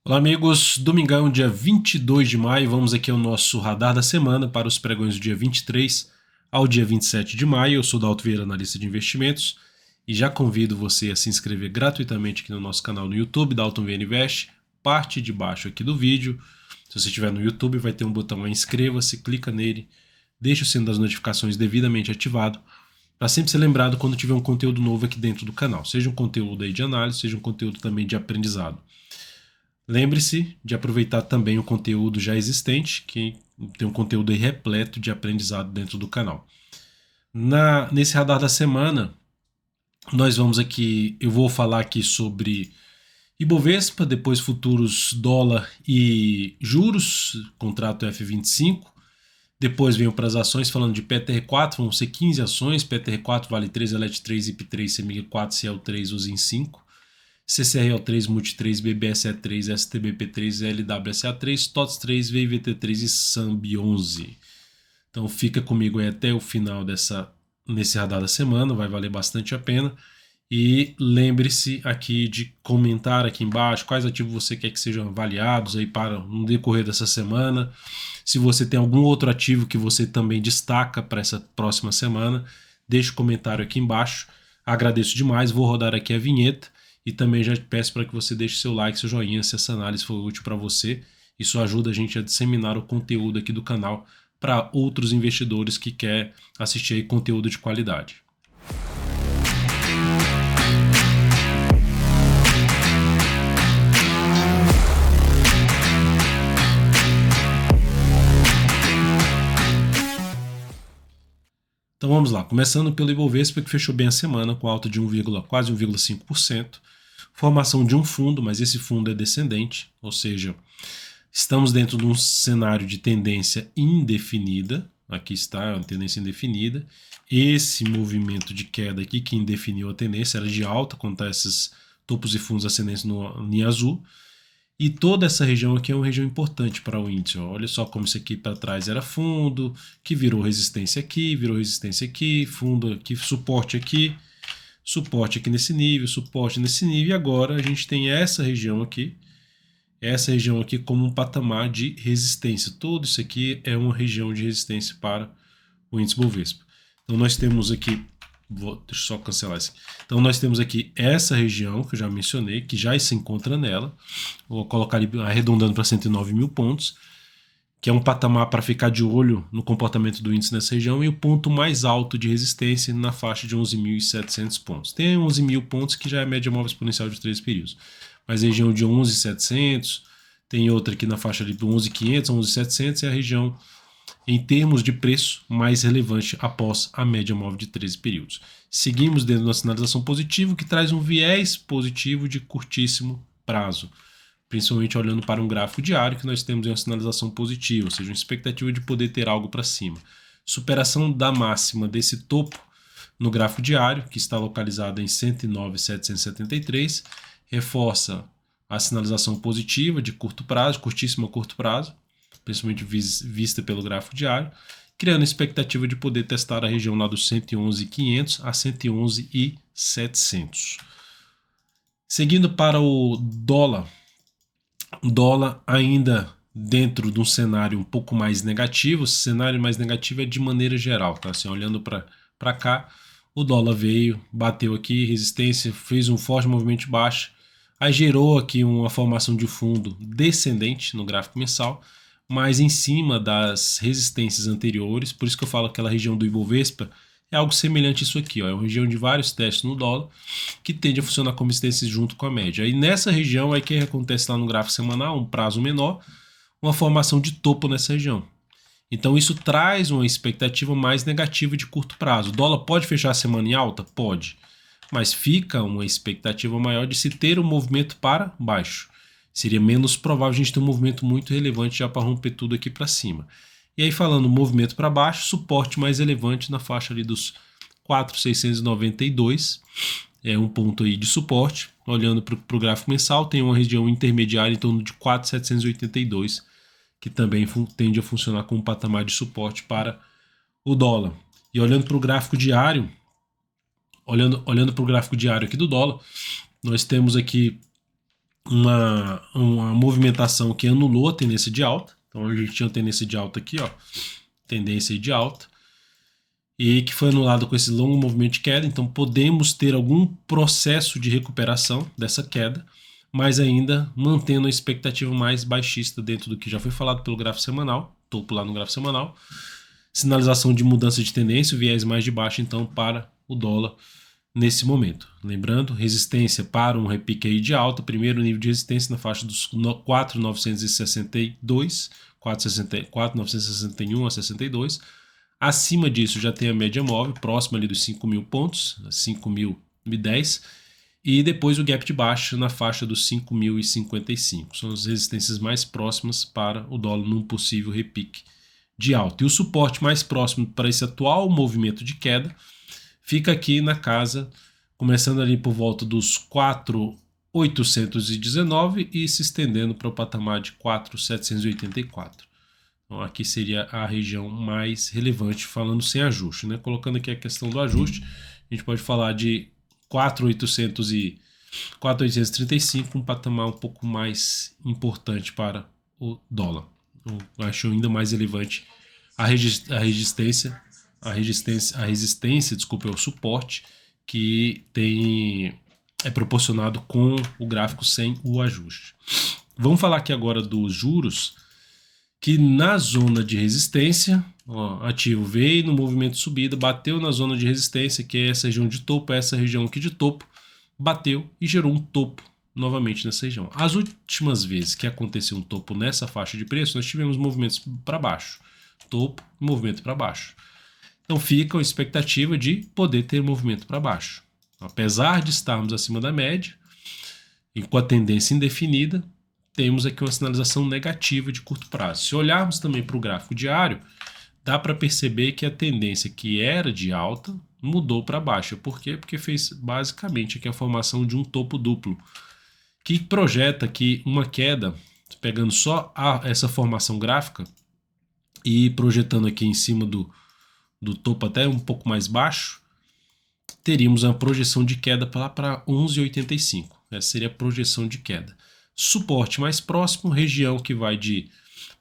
Olá amigos, domingão, dia 22 de maio, vamos aqui ao nosso radar da semana para os pregões do dia 23 ao dia 27 de maio. Eu sou Dalton Vieira, analista de investimentos, e já convido você a se inscrever gratuitamente aqui no nosso canal no YouTube, Dalton Vieira Invest, parte de baixo aqui do vídeo. Se você estiver no YouTube, vai ter um botão aí, inscreva-se, clica nele, deixa o sino das notificações devidamente ativado, para sempre ser lembrado quando tiver um conteúdo novo aqui dentro do canal, seja um conteúdo aí de análise, seja um conteúdo também de aprendizado. Lembre-se de aproveitar também o conteúdo já existente, que tem um conteúdo aí repleto de aprendizado dentro do canal. Nesse radar da semana, eu vou falar aqui sobre Ibovespa, depois futuros dólar e juros, contrato F25. Depois venho para as ações falando de PTR4, vão ser 15 ações, PTR4 vale 3, Elet 3, IP3, CEMIG4, CL3, USIN 5. CCRO3, Multi3, BBSE3, STBP3, LWSA3, TOTS3, VIVT3 e SAMB11. Então fica comigo aí até o final nesse radar da semana, vai valer bastante a pena. E lembre-se aqui de comentar aqui embaixo quais ativos você quer que sejam avaliados aí para no decorrer dessa semana. Se você tem algum outro ativo que você também destaca para essa próxima semana, deixe um comentário aqui embaixo. Agradeço demais, vou rodar aqui a vinheta. E também já te peço para que você deixe seu like, seu joinha, se essa análise for útil para você. Isso ajuda a gente a disseminar o conteúdo aqui do canal para outros investidores que querem assistir aí conteúdo de qualidade. Então vamos lá, começando pelo Ibovespa, que fechou bem a semana com alta de quase 1,5%. Formação de um fundo, mas esse fundo é descendente, ou seja, estamos dentro de um cenário de tendência indefinida. Aqui está a tendência indefinida. Esse movimento de queda aqui que indefiniu a tendência era de alta, quando está esses topos e fundos ascendentes em azul. E toda essa região aqui é uma região importante para o índice. Olha só como isso aqui para trás era fundo, que virou resistência aqui, fundo aqui, suporte aqui nesse nível, suporte nesse nível, e agora a gente tem essa região aqui como um patamar de resistência. Tudo isso aqui é uma região de resistência para o índice Bovespa. Então nós temos aqui, deixa eu só cancelar isso. Então nós temos aqui essa região que eu já mencionei, que já se encontra nela. Vou colocar ali arredondando para 109 mil pontos, que é um patamar para ficar de olho no comportamento do índice nessa região, e o ponto mais alto de resistência na faixa de 11.700 pontos. Tem 11 mil pontos que já é a média móvel exponencial de 3 períodos, mas a região de 11.700, tem outra aqui na faixa de 11.500, 11.700 é a região em termos de preço mais relevante após a média móvel de 13 períodos. Seguimos dentro da sinalização positiva, que traz um viés positivo de curtíssimo prazo, principalmente olhando para um gráfico diário, que nós temos uma sinalização positiva, ou seja, uma expectativa de poder ter algo para cima. Superação da máxima desse topo no gráfico diário, que está localizado em 109.773, reforça a sinalização positiva de curto prazo, curtíssimo a curto prazo, principalmente vista pelo gráfico diário, criando a expectativa de poder testar a região lá dos 111.500 a 111.700. Seguindo para o dólar. O dólar ainda dentro de um cenário um pouco mais negativo. Esse cenário mais negativo é de maneira geral, tá? Assim, olhando para cá, o dólar veio, bateu aqui, resistência, fez um forte movimento de baixa, aí gerou aqui uma formação de fundo descendente no gráfico mensal, mas em cima das resistências anteriores. Por isso que eu falo que aquela região do Ibovespa é algo semelhante a isso aqui, ó. É uma região de vários testes no dólar que tende a funcionar como resistência junto com a média. E nessa região é que acontece lá no gráfico semanal, um prazo menor, uma formação de topo nessa região. Então isso traz uma expectativa mais negativa de curto prazo. O dólar pode fechar a semana em alta? Pode. Mas fica uma expectativa maior de se ter um movimento para baixo. Seria menos provável a gente ter um movimento muito relevante já para romper tudo aqui para cima. E aí, falando movimento para baixo, suporte mais relevante na faixa ali dos 4.692, é um ponto aí de suporte. Olhando para o gráfico mensal, tem uma região intermediária em torno de 4.782, que também tende a funcionar como um patamar de suporte para o dólar. E olhando para o gráfico diário, olhando para o gráfico diário aqui do dólar, nós temos aqui uma movimentação que anulou a tendência de alta. Então a gente tinha uma tendência de alta aqui, ó, tendência de alta, e que foi anulado com esse longo movimento de queda. Então podemos ter algum processo de recuperação dessa queda, mas ainda mantendo a expectativa mais baixista dentro do que já foi falado pelo gráfico semanal, topo lá no gráfico semanal. Sinalização de mudança de tendência, o viés mais de baixo então para o dólar nesse momento. Lembrando, resistência para um repique aí de alta, primeiro nível de resistência na faixa dos 4.962, 4.961 a 62. Acima disso já tem a média móvel, próxima ali dos 5.000 pontos, 5.010. E depois o gap de baixa na faixa dos 5.055. São as resistências mais próximas para o dólar num possível repique de alta. E o suporte mais próximo para esse atual movimento de queda fica aqui na casa, começando ali por volta dos 4.819 e se estendendo para o patamar de 4.784. Então aqui seria a região mais relevante, falando sem ajuste, né? Colocando aqui a questão do ajuste, a gente pode falar de 4.835, um patamar um pouco mais importante para o dólar. Eu acho ainda mais relevante a resistência, desculpa, é o suporte que é proporcionado com o gráfico sem o ajuste. Vamos falar aqui agora dos juros, que na zona de resistência, ó, ativo veio no movimento de subida, bateu na zona de resistência, que é essa região de topo, essa região aqui de topo, bateu e gerou um topo novamente nessa região. As últimas vezes que aconteceu um topo nessa faixa de preço, nós tivemos movimentos para baixo, topo e movimento para baixo. Então fica a expectativa de poder ter movimento para baixo. Apesar de estarmos acima da média e com a tendência indefinida, temos aqui uma sinalização negativa de curto prazo. Se olharmos também para o gráfico diário, dá para perceber que a tendência que era de alta mudou para baixa. Por quê? Porque fez basicamente aqui a formação de um topo duplo, que projeta aqui uma queda, pegando só essa formação gráfica e projetando aqui em cima do topo até um pouco mais baixo, teríamos uma projeção de queda lá para 11,85. Essa seria a projeção de queda. Suporte mais próximo, região que vai de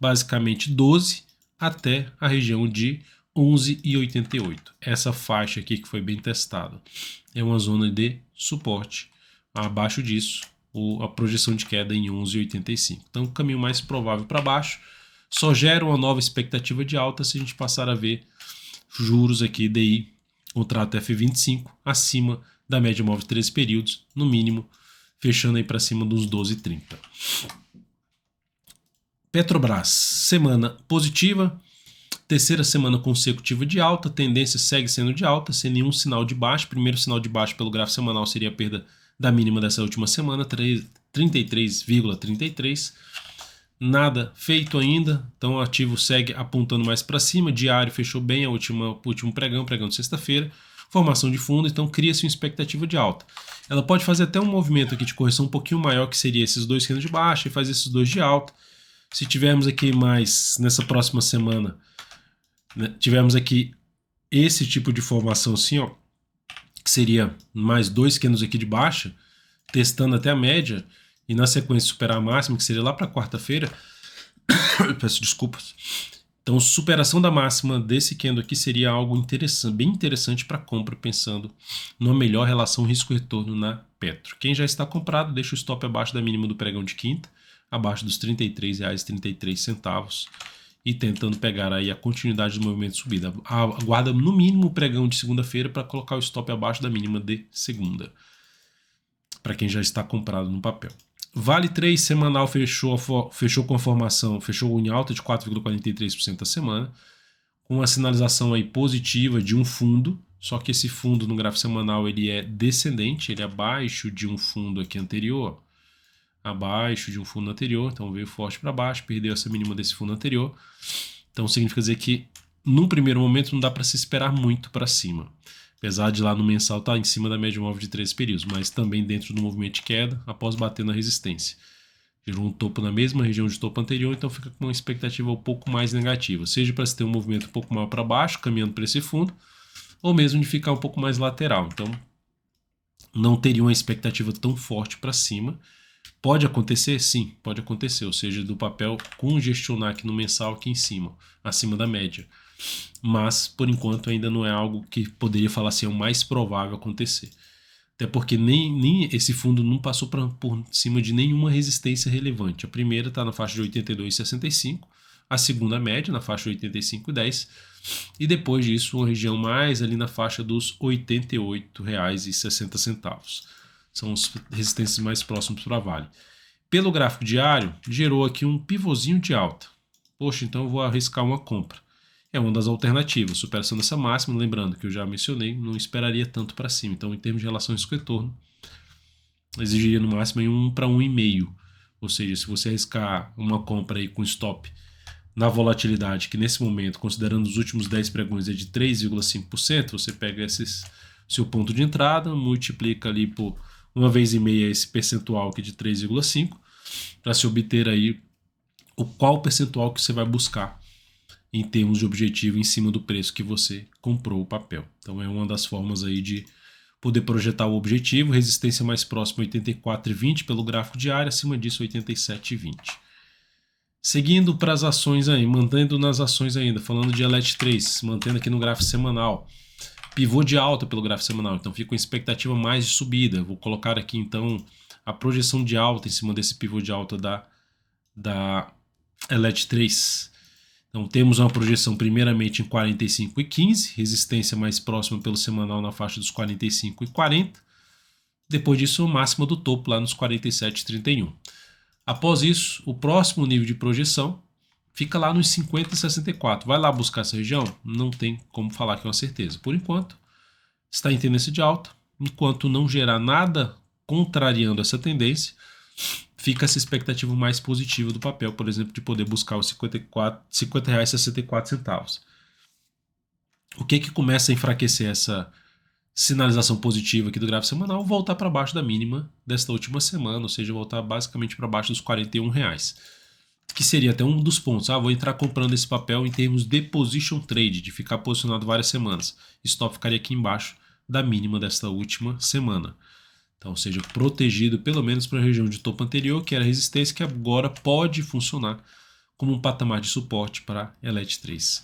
basicamente 12 até a região de 11,88. Essa faixa aqui que foi bem testada é uma zona de suporte. Abaixo disso, a projeção de queda em 11,85. Então, o caminho mais provável para baixo só gera uma nova expectativa de alta se a gente passar a ver juros aqui, DI, contrato F25, acima da média móvel de 13 períodos, no mínimo, fechando aí para cima dos 12,30. Petrobras, semana positiva, terceira semana consecutiva de alta, tendência segue sendo de alta, sem nenhum sinal de baixa. Primeiro sinal de baixa pelo gráfico semanal seria a perda da mínima dessa última semana, 33,33. Nada feito ainda, então o ativo segue apontando mais para cima. Diário fechou bem o último pregão de sexta-feira. Formação de fundo, então cria-se uma expectativa de alta. Ela pode fazer até um movimento aqui de correção um pouquinho maior, que seria esses dois candles de baixa e fazer esses dois de alta. Se tivermos aqui mais nessa próxima semana, né, tivermos aqui esse tipo de formação assim, ó, que seria mais dois candles aqui de baixa, testando até a média, e na sequência superar a máxima, que seria lá para quarta-feira, peço desculpas. Então, superação da máxima desse candle aqui seria algo interessante, bem interessante para compra, pensando numa melhor relação risco-retorno na Petro. Quem já está comprado, deixa o stop abaixo da mínima do pregão de quinta, abaixo dos R$ 33,33, e tentando pegar aí a continuidade do movimento de subida. Aguarda no mínimo o pregão de segunda-feira para colocar o stop abaixo da mínima de segunda, para quem já está comprado no papel. Vale 3 semanal fechou com a formação, fechou em alta de 4,43% a semana, com uma sinalização aí positiva de um fundo, só que esse fundo no gráfico semanal ele é descendente, ele é abaixo de um fundo aqui anterior, então veio forte para baixo, perdeu essa mínima desse fundo anterior, então significa dizer que num primeiro momento não dá para se esperar muito para cima. Apesar de lá no mensal estar em cima da média móvel de 13 períodos, mas também dentro do movimento de queda, após bater na resistência. Gerou um topo na mesma região de topo anterior, então fica com uma expectativa um pouco mais negativa, seja para se ter um movimento um pouco maior para baixo, caminhando para esse fundo, ou mesmo de ficar um pouco mais lateral. Então, não teria uma expectativa tão forte para cima. Pode acontecer? Sim, pode acontecer, ou seja, do papel congestionar aqui no mensal aqui em cima, acima da média. Mas, por enquanto, ainda não é algo que poderia falar assim, é o mais provável acontecer. Até porque nem esse fundo não passou por cima de nenhuma resistência relevante. A primeira está na faixa de 82,65, a segunda média na faixa de 85,10 e depois disso uma região mais ali na faixa dos R$ 88,60. São as resistências mais próximas para a Vale. Pelo gráfico diário, gerou aqui um pivôzinho de alta. Poxa, então eu vou arriscar uma compra. É uma das alternativas, superação dessa máxima, lembrando que eu já mencionei, não esperaria tanto para cima. Então, em termos de relação risco-retorno, exigiria no máximo em 1 para 1,5. Ou seja, se você arriscar uma compra aí com stop na volatilidade, que nesse momento, considerando os últimos 10 pregões, é de 3,5%, você pega seu ponto de entrada, multiplica ali por 1,5 esse percentual aqui de 3,5, para se obter aí qual percentual que você vai buscar em termos de objetivo em cima do preço que você comprou o papel. Então é uma das formas aí de poder projetar o objetivo. Resistência mais próxima 84,20 pelo gráfico diário, acima disso 87,20. Seguindo para as ações aí, mantendo nas ações ainda, falando de Elet3, mantendo aqui no gráfico semanal. Pivô de alta pelo gráfico semanal, então fica com expectativa mais de subida. Vou colocar aqui então a projeção de alta em cima desse pivô de alta da Elet3. Então temos uma projeção primeiramente em 45,15, resistência mais próxima pelo semanal na faixa dos 45,40. Depois disso, o máximo do topo lá nos 47,31. Após isso, o próximo nível de projeção fica lá nos 50,64. Vai lá buscar essa região? Não tem como falar que é uma certeza. Por enquanto, está em tendência de alta. Enquanto não gerar nada contrariando essa tendência, fica essa expectativa mais positiva do papel, por exemplo, de poder buscar os R$ 50,64. O que começa a enfraquecer essa sinalização positiva aqui do gráfico semanal? Voltar para baixo da mínima desta última semana, ou seja, voltar basicamente para baixo dos R$ 41, que seria até um dos pontos. Vou entrar comprando esse papel em termos de position trade, de ficar posicionado várias semanas. Stop ficaria aqui embaixo da mínima desta última semana. Então, ou seja, protegido pelo menos para a região de topo anterior, que era resistência, que agora pode funcionar como um patamar de suporte para Elet3.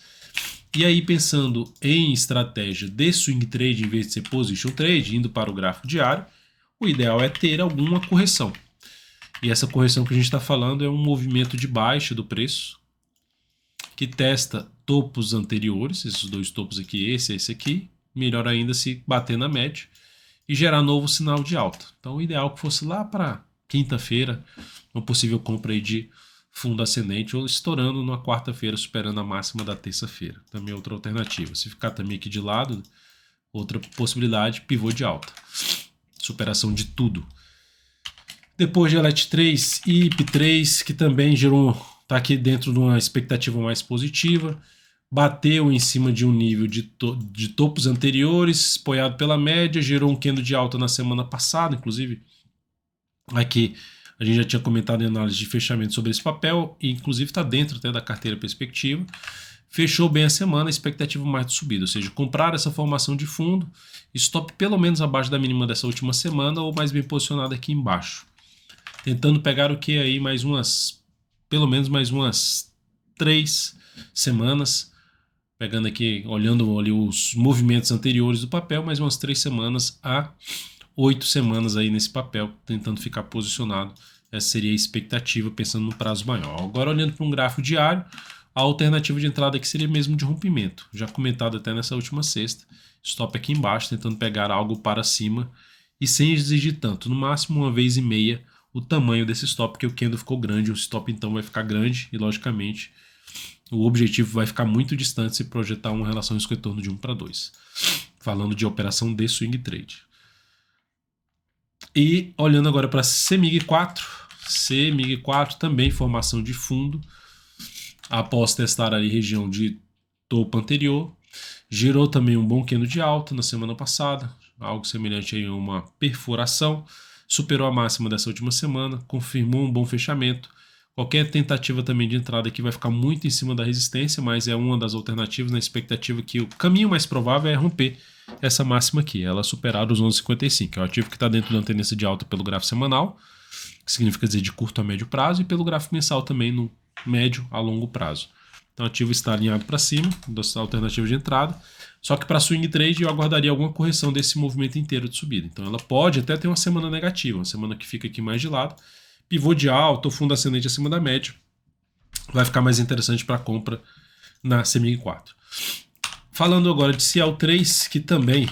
E aí, pensando em estratégia de swing trade em vez de ser position trade, indo para o gráfico diário, o ideal é ter alguma correção. E essa correção que a gente está falando é um movimento de baixa do preço, que testa topos anteriores, esses dois topos aqui, esse e esse aqui, melhor ainda se bater na média, e gerar novo sinal de alta. Então, o ideal é que fosse lá para quinta-feira, uma possível compra aí de fundo ascendente, ou estourando na quarta-feira, superando a máxima da terça-feira. Também é outra alternativa. Se ficar também aqui de lado, outra possibilidade, pivô de alta. Superação de tudo. Depois de Elet3 e IP3, que também está aqui dentro de uma expectativa mais positiva, bateu em cima de um nível de topos anteriores, apoiado pela média, gerou um candle de alta na semana passada, inclusive aqui a gente já tinha comentado em análise de fechamento sobre esse papel, e inclusive está dentro até da carteira perspectiva. Fechou bem a semana, expectativa mais de subida, ou seja, comprar essa formação de fundo, stop pelo menos abaixo da mínima dessa última semana ou mais bem posicionado aqui embaixo. Tentando pegar o que aí pelo menos mais umas 3 semanas, pegando aqui, olhando ali os movimentos anteriores do papel, mais umas 3 semanas a 8 semanas aí nesse papel, tentando ficar posicionado. Essa seria a expectativa, pensando no prazo maior. Agora, olhando para um gráfico diário, a alternativa de entrada aqui seria mesmo de rompimento, já comentado até nessa última sexta. Stop aqui embaixo, tentando pegar algo para cima e sem exigir tanto, no máximo 1,5 vezes o tamanho desse stop, porque o candle ficou grande, o stop então vai ficar grande e logicamente o objetivo vai ficar muito distante se projetar uma relação risco-retorno de 1 para 2. Falando de operação de swing trade. E olhando agora para CMIG4. CMIG4 também formação de fundo. Após testar ali região de topo anterior. Gerou também um bom candle de alta na semana passada. Algo semelhante a uma perfuração. Superou a máxima dessa última semana. Confirmou um bom fechamento. Qualquer tentativa também de entrada aqui vai ficar muito em cima da resistência, mas é uma das alternativas na expectativa que o caminho mais provável é romper essa máxima aqui, ela superar os 11,55. É o ativo que está dentro da tendência de alta pelo gráfico semanal que significa dizer de curto a médio prazo, e pelo gráfico mensal também no médio a longo prazo. Então o ativo está alinhado para cima, das alternativas de entrada, só que para swing trade eu aguardaria alguma correção desse movimento inteiro de subida. Então ela pode até ter uma semana negativa, uma semana que fica aqui mais de lado, pivô de alta ou fundo ascendente acima da média, vai ficar mais interessante para compra na CMI 4. Falando agora de CL3, que também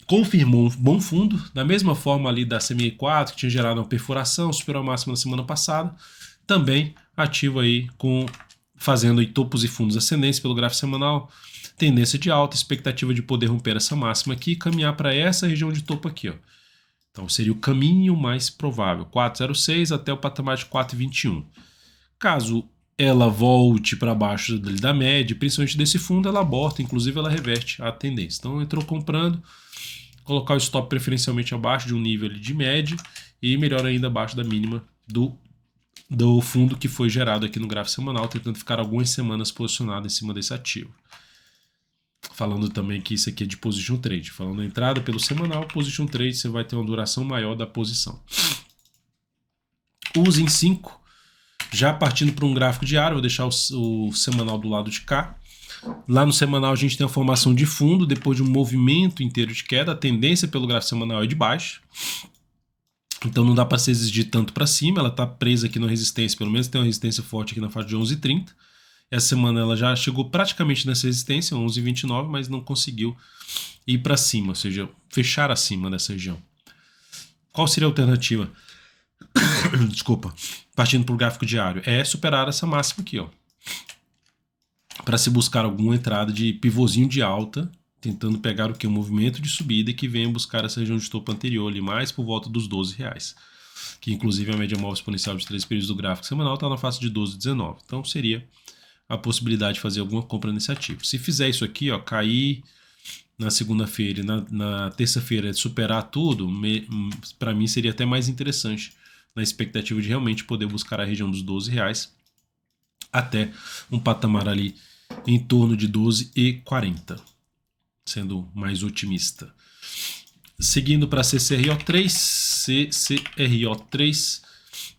confirmou um bom fundo, da mesma forma ali da CMI 4, que tinha gerado uma perfuração, superou a máxima na semana passada, também ativo aí fazendo aí topos e fundos ascendentes pelo gráfico semanal, tendência de alta, expectativa de poder romper essa máxima aqui e caminhar para essa região de topo aqui, ó. Então seria o caminho mais provável, 4,06 até o patamar de 4,21. Caso ela volte para baixo da média, principalmente desse fundo, ela aborta, inclusive ela reverte a tendência. Então entrou comprando, colocar o stop preferencialmente abaixo de um nível de média e melhor ainda abaixo da mínima do fundo que foi gerado aqui no gráfico semanal, tentando ficar algumas semanas posicionado em cima desse ativo. Falando também que isso aqui é de position trade. Falando a entrada pelo semanal, position trade você vai ter uma duração maior da posição. Use em 5, já partindo para um gráfico diário, vou deixar o semanal do lado de cá. Lá no semanal a gente tem a formação de fundo, depois de um movimento inteiro de queda, a tendência pelo gráfico semanal é de baixo. Então não dá para se exigir tanto para cima, ela está presa aqui na resistência, pelo menos tem uma resistência forte aqui na faixa de 11,30. Essa semana ela já chegou praticamente nessa resistência, 11,29, mas não conseguiu ir para cima, ou seja, fechar acima dessa região. Qual seria a alternativa? Desculpa, partindo para o gráfico diário, é superar essa máxima aqui, ó, para se buscar alguma entrada de pivôzinho de alta, tentando pegar o que? Um movimento de subida que venha buscar essa região de topo anterior ali, mais por volta dos R$12, que inclusive a média móvel exponencial de 3 períodos do gráfico semanal está na faixa de 12,19. Então seria a possibilidade de fazer alguma compra nesse ativo. Se fizer isso aqui, ó, cair na segunda-feira e na terça-feira superar tudo, para mim seria até mais interessante, na expectativa de realmente poder buscar a região dos R$12 até um patamar ali em torno de 12,40, sendo mais otimista. Seguindo para CCRO3,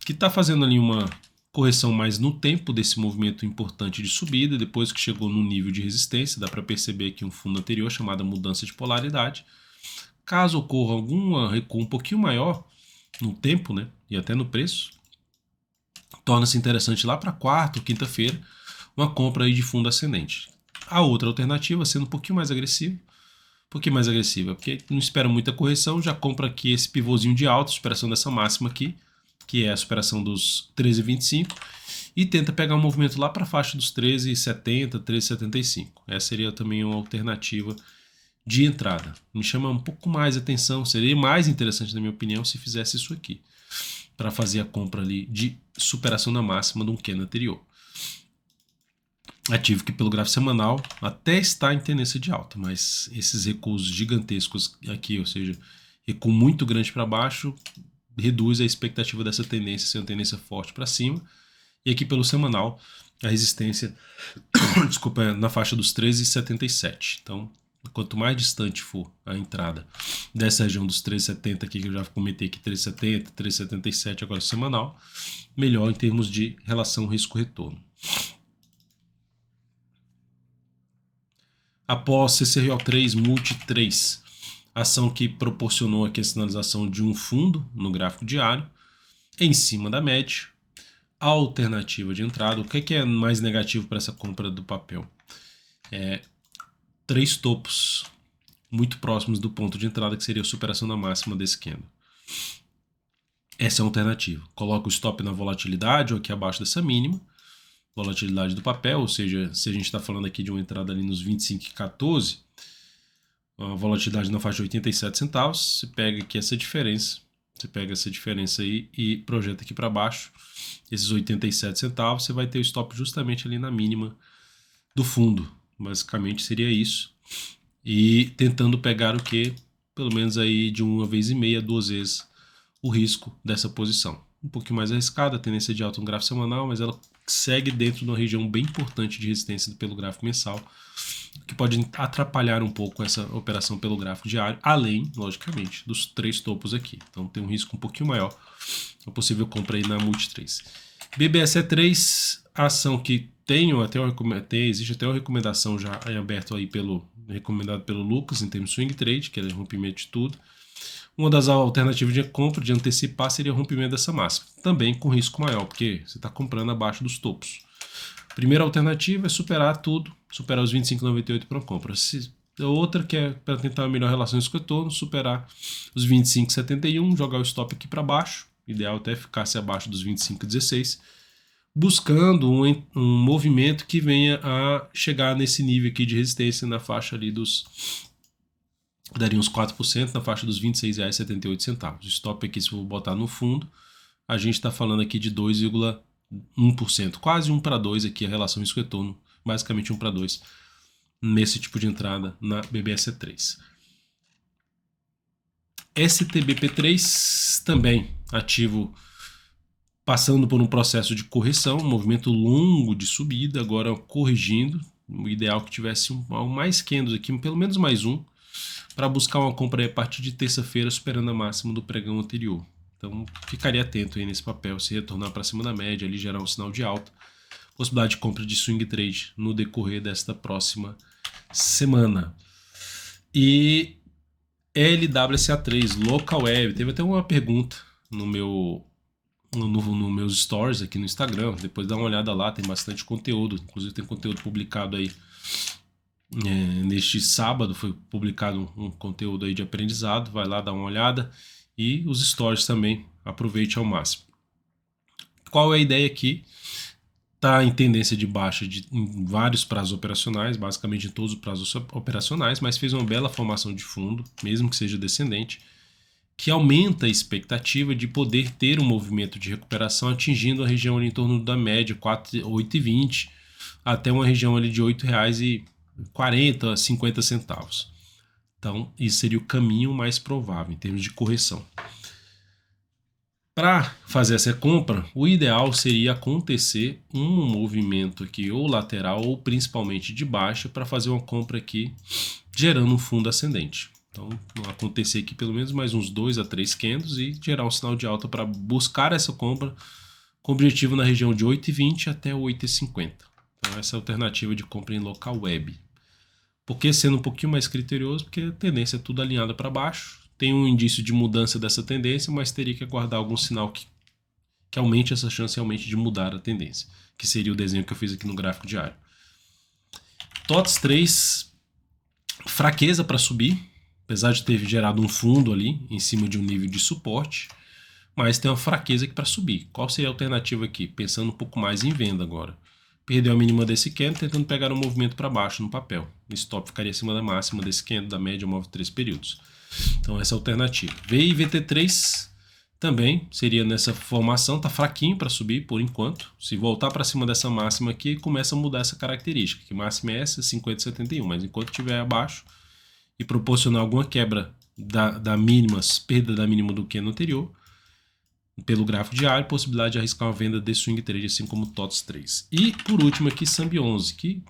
que está fazendo ali uma correção mais no tempo desse movimento importante de subida, depois que chegou no nível de resistência, dá para perceber aqui um fundo anterior chamado mudança de polaridade. Caso ocorra algum recuo um pouquinho maior no tempo, né, e até no preço, torna-se interessante lá para quarta ou quinta-feira uma compra aí de fundo ascendente. A outra alternativa, sendo um pouquinho mais agressiva, porque não espera muita correção, já compra aqui esse pivôzinho de alta, superação dessa máxima aqui, que é a superação dos 13,25, e tenta pegar um movimento lá para a faixa dos 13,70, 13,75. Essa seria também uma alternativa de entrada. Me chama um pouco mais atenção, seria mais interessante, na minha opinião, se fizesse isso aqui, para fazer a compra ali de superação da máxima de um candle anterior. Ativo que pelo gráfico semanal até está em tendência de alta, mas esses recuos gigantescos aqui, ou seja, recuo muito grande para baixo, reduz a expectativa dessa tendência ser uma tendência forte para cima. E aqui pelo semanal, a resistência desculpa, na faixa dos 13,77. Então, quanto mais distante for a entrada dessa região dos 13,70 aqui, que eu já comentei aqui, 13,70, 13,77 agora semanal, melhor em termos de relação risco-retorno. Após CCRO3 Multi 3, ação que proporcionou aqui a sinalização de um fundo no gráfico diário, em cima da média, alternativa de entrada. O que é mais negativo para essa compra do papel? 3 topos muito próximos do ponto de entrada, que seria a superação da máxima desse candle. Essa é a alternativa. Coloca o stop na volatilidade, ou aqui abaixo dessa mínima, volatilidade do papel, ou seja, se a gente está falando aqui de uma entrada ali nos 25,14, a volatilidade na faixa de 87 centavos, você pega aqui essa diferença, aí e projeta aqui para baixo, esses 87 centavos, você vai ter o stop justamente ali na mínima do fundo, basicamente seria isso, e tentando pegar o que? Pelo menos aí de 1,5 a 2 vezes o risco dessa posição. um pouquinho mais arriscada, a tendência de alta no gráfico semanal, mas ela segue dentro de uma região bem importante de resistência pelo gráfico mensal, que pode atrapalhar um pouco essa operação pelo gráfico diário, além, logicamente, dos 3 topos aqui. Então tem um risco um pouquinho maior, a possível compra aí na Multitrades. BBSE3, ação que existe até uma recomendação já em aberto aí recomendado pelo Lucas em termos de swing trade, que é rompimento de tudo. Uma das alternativas de compra, de antecipar, seria o rompimento dessa máxima, também com risco maior, porque você está comprando abaixo dos topos. Primeira alternativa é superar tudo, superar os 25,98 para compra. Outra que é para tentar uma melhor relação risco-retorno, superar os 25,71, jogar o stop aqui para baixo, ideal até ficar-se abaixo dos 25,16, buscando um movimento que venha a chegar nesse nível aqui de resistência na faixa ali daria uns 4%, na faixa dos R$ 26,78. O stop aqui, se eu botar no fundo, a gente está falando aqui de 2,1%, quase 1 para 2 aqui a relação risco-retorno, basicamente 1 para 2 nesse tipo de entrada na BBSE3. STBP3 também ativo, passando por um processo de correção, um movimento longo de subida, agora corrigindo. O ideal que tivesse mais candles aqui, pelo menos mais um, para buscar uma compra a partir de terça-feira, superando a máxima do pregão anterior. Então ficaria atento aí nesse papel, se retornar para cima da média, ali gerar um sinal de alta, possibilidade de compra de swing trade no decorrer desta próxima semana. E LWSA3, Local Web, teve até uma pergunta no meus stories aqui no Instagram, depois dá uma olhada lá, tem bastante conteúdo, inclusive tem conteúdo publicado aí. Neste sábado foi publicado um conteúdo aí de aprendizado, vai lá dar uma olhada, e os stories também, aproveite ao máximo. Qual é a ideia aqui? Está em tendência de baixa em vários prazos operacionais, basicamente em todos os prazos operacionais, mas fez uma bela formação de fundo, mesmo que seja descendente, que aumenta a expectativa de poder ter um movimento de recuperação atingindo a região ali em torno da média, 8,20, até uma região ali de R$ 8,40 a 50 centavos. Então, isso seria o caminho mais provável em termos de correção. Para fazer essa compra, o ideal seria acontecer um movimento aqui ou lateral ou principalmente de baixa para fazer uma compra aqui gerando um fundo ascendente. Então, acontecer aqui pelo menos mais uns 2 a 3 candles e gerar um sinal de alta para buscar essa compra com objetivo na região de 8,20 até 8,50. Então, essa é a alternativa de compra em local web. Por que sendo um pouquinho mais criterioso? Porque a tendência é tudo alinhada para baixo. Tem um indício de mudança dessa tendência, mas teria que aguardar algum sinal que aumente essa chance realmente de mudar a tendência, que seria o desenho que eu fiz aqui no gráfico diário. TOTS 3, fraqueza para subir, apesar de ter gerado um fundo ali em cima de um nível de suporte, mas tem uma fraqueza aqui para subir. Qual seria a alternativa aqui? Pensando um pouco mais em venda agora. Perdeu a mínima desse candle, tentando pegar um movimento para baixo no papel. O stop ficaria acima da máxima desse candle, da média móvel 3 períodos. Então essa é a alternativa. VIVT3 também seria nessa formação, tá fraquinho para subir por enquanto. Se voltar para cima dessa máxima aqui, começa a mudar essa característica, que máxima é essa, 50,71, mas enquanto estiver abaixo e proporcionar alguma quebra da mínima, perda da mínima do candle anterior, pelo gráfico diário, possibilidade de arriscar uma venda de swing trade, assim como o TOTS 3. E por último aqui, Sambi 11, que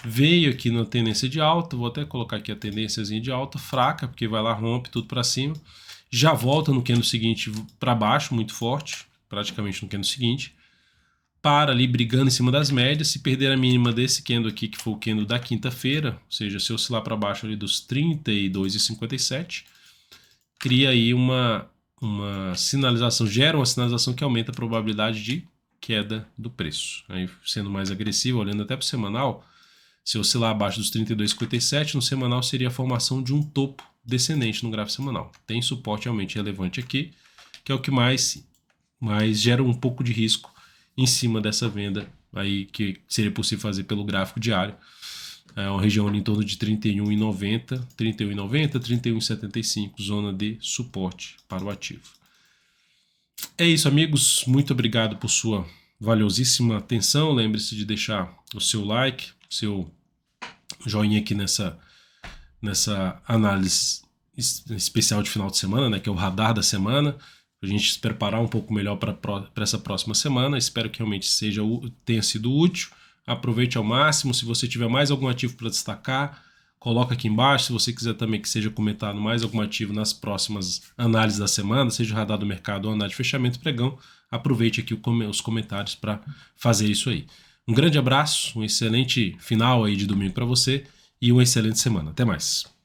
veio aqui na tendência de alta, vou até colocar aqui a tendênciazinha de alta, fraca, porque vai lá, rompe tudo para cima, já volta no candle seguinte para baixo, muito forte, praticamente no candle seguinte, para ali brigando em cima das médias. Se perder a mínima desse candle aqui, que foi o candle da quinta-feira, ou seja, se oscilar para baixo ali dos 32,57, cria aí uma sinalização, gera uma sinalização que aumenta a probabilidade de queda do preço. Aí, sendo mais agressivo, olhando até para o semanal, se oscilar abaixo dos 32,57, no semanal seria a formação de um topo descendente no gráfico semanal. Tem suporte realmente relevante aqui, que é o que mais gera um pouco de risco em cima dessa venda aí que seria possível fazer pelo gráfico diário. É uma região ali em torno de 31,90, 31,90, 31,75, zona de suporte para o ativo. É isso, amigos. Muito obrigado por sua valiosíssima atenção. Lembre-se de deixar o seu like, o seu joinha aqui nessa análise especial de final de semana, né, que é o radar da semana. a gente se preparar um pouco melhor para essa próxima semana. Espero que realmente tenha sido útil. Aproveite ao máximo. Se você tiver mais algum ativo para destacar, coloca aqui embaixo. Se você quiser também que seja comentado mais algum ativo nas próximas análises da semana, seja radar do mercado ou análise de fechamento pregão, aproveite aqui os comentários para fazer isso aí. Um grande abraço, um excelente final aí de domingo para você e uma excelente semana. Até mais.